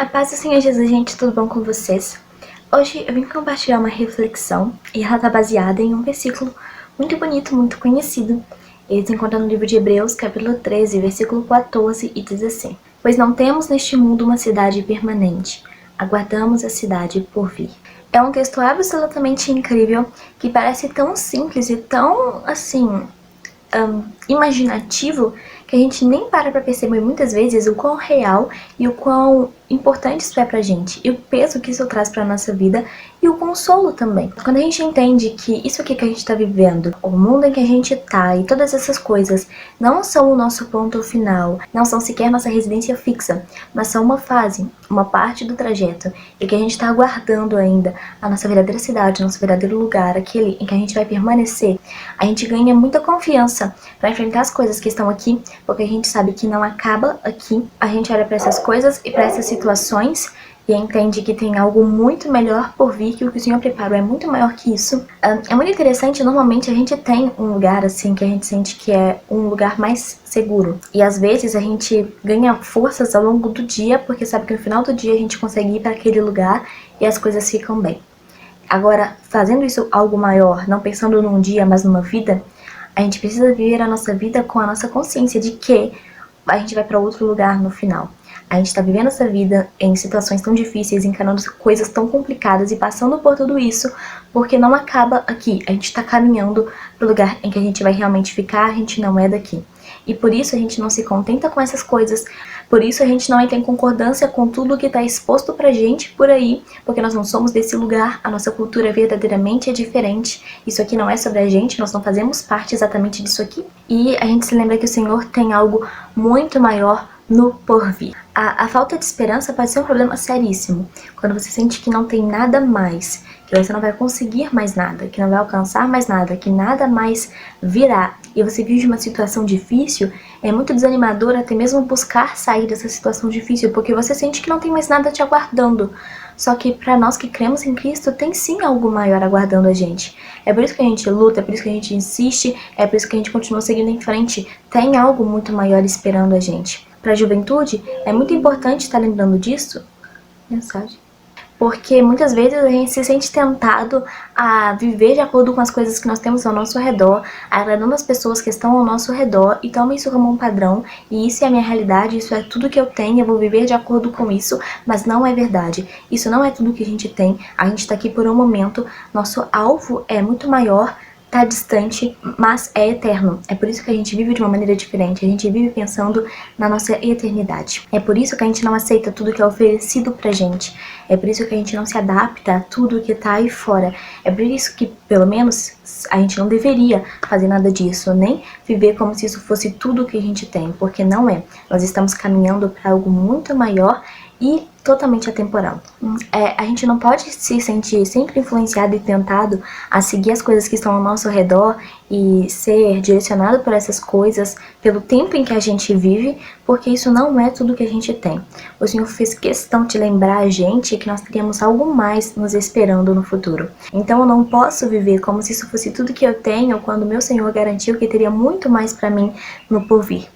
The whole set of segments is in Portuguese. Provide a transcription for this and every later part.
A paz do Senhor Jesus, gente, tudo bom com vocês? Hoje eu vim compartilhar uma reflexão e ela está baseada em um versículo muito bonito, muito conhecido. Ele se encontra no livro de Hebreus, capítulo 13, versículo 14, e diz assim: Pois não temos neste mundo uma cidade permanente, aguardamos a cidade por vir. É um texto absolutamente incrível, que parece tão simples e tão, assim, imaginativo, que a gente nem para pra perceber muitas vezes o quão real e o quão importante isso é pra gente, e o peso que isso traz pra nossa vida e o consolo também. Quando a gente entende que isso aqui que a gente tá vivendo, o mundo em que a gente tá e todas essas coisas não são o nosso ponto final, não são sequer nossa residência fixa, mas são uma fase, uma parte do trajeto, e que a gente tá aguardando ainda a nossa verdadeira cidade, o nosso verdadeiro lugar, aquele em que a gente vai permanecer, a gente ganha muita confiança para enfrentar as coisas que estão aqui, porque a gente sabe que não acaba aqui. A gente olha para essas coisas e para essas situações e entende que tem algo muito melhor por vir, que o que o Senhor preparou é muito maior que isso. É muito interessante, normalmente a gente tem um lugar assim que a gente sente que é um lugar mais seguro. E às vezes a gente ganha forças ao longo do dia, porque sabe que no final do dia a gente consegue ir para aquele lugar e as coisas ficam bem. Agora, fazendo isso algo maior, não pensando num dia, mas numa vida, a gente precisa viver a nossa vida com a nossa consciência de que a gente vai para outro lugar no final. A gente está vivendo essa vida em situações tão difíceis, encarando coisas tão complicadas e passando por tudo isso, porque não acaba aqui. A gente está caminhando para o lugar em que a gente vai realmente ficar, a gente não é daqui. E por isso a gente não se contenta com essas coisas, por isso a gente não entra em concordância com tudo que está exposto pra gente por aí, porque nós não somos desse lugar, a nossa cultura verdadeiramente é diferente, isso aqui não é sobre a gente, nós não fazemos parte exatamente disso aqui. E a gente se lembra que o Senhor tem algo muito maior no porvir. A falta de esperança pode ser um problema seríssimo, quando você sente que não tem nada mais, que você não vai conseguir mais nada, que não vai alcançar mais nada, que nada mais virá, e você vive uma situação difícil, é muito desanimador até mesmo buscar sair dessa situação difícil, porque você sente que não tem mais nada te aguardando. Só que para nós que cremos em Cristo, tem sim algo maior aguardando a gente. É por isso que a gente luta, é por isso que a gente insiste, é por isso que a gente continua seguindo em frente. Tem algo muito maior esperando a gente. Para a juventude, é muito importante estar lembrando disso. Mensagem. Porque muitas vezes a gente se sente tentado a viver de acordo com as coisas que nós temos ao nosso redor, agradando as pessoas que estão ao nosso redor e toma isso como um padrão, e isso é a minha realidade, isso é tudo que eu tenho, eu vou viver de acordo com isso, mas não é verdade. Isso não é tudo que a gente tem, a gente tá aqui por um momento, nosso alvo é muito maior, tá distante, mas é eterno. É por isso que a gente vive de uma maneira diferente, a gente vive pensando na nossa eternidade. É por isso que a gente não aceita tudo que é oferecido pra gente. É por isso que a gente não se adapta a tudo que tá aí fora. É por isso que, pelo menos, a gente não deveria fazer nada disso, nem viver como se isso fosse tudo que a gente tem, porque não é. Nós estamos caminhando para algo muito maior e totalmente atemporal. A gente não pode se sentir sempre influenciado e tentado a seguir as coisas que estão ao nosso redor e ser direcionado por essas coisas pelo tempo em que a gente vive, porque isso não é tudo que a gente tem. O Senhor fez questão de lembrar a gente que nós teríamos algo mais nos esperando no futuro. Então eu não posso viver como se isso fosse tudo que eu tenho, quando meu Senhor garantiu que teria muito mais para mim no porvir.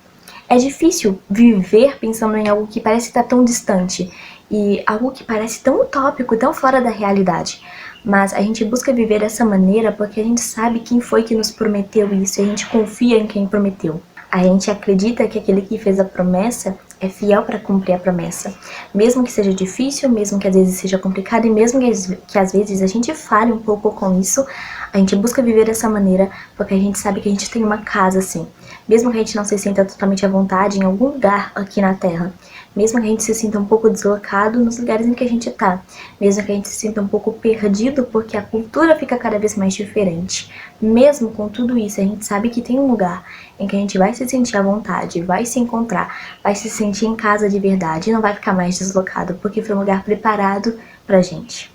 É difícil viver pensando em algo que parece estar tão distante e algo que parece tão utópico, tão fora da realidade. Mas a gente busca viver dessa maneira porque a gente sabe quem foi que nos prometeu isso e a gente confia em quem prometeu. A gente acredita que aquele que fez a promessa é fiel para cumprir a promessa. Mesmo que seja difícil, mesmo que às vezes seja complicado e mesmo que às vezes a gente falhe um pouco com isso, a gente busca viver dessa maneira porque a gente sabe que a gente tem uma casa assim. Mesmo que a gente não se sinta totalmente à vontade em algum lugar aqui na Terra, mesmo que a gente se sinta um pouco deslocado nos lugares em que a gente tá, mesmo que a gente se sinta um pouco perdido porque a cultura fica cada vez mais diferente, mesmo com tudo isso, a gente sabe que tem um lugar em que a gente vai se sentir à vontade, vai se encontrar, vai se sentir em casa de verdade e não vai ficar mais deslocado, porque foi um lugar preparado pra gente.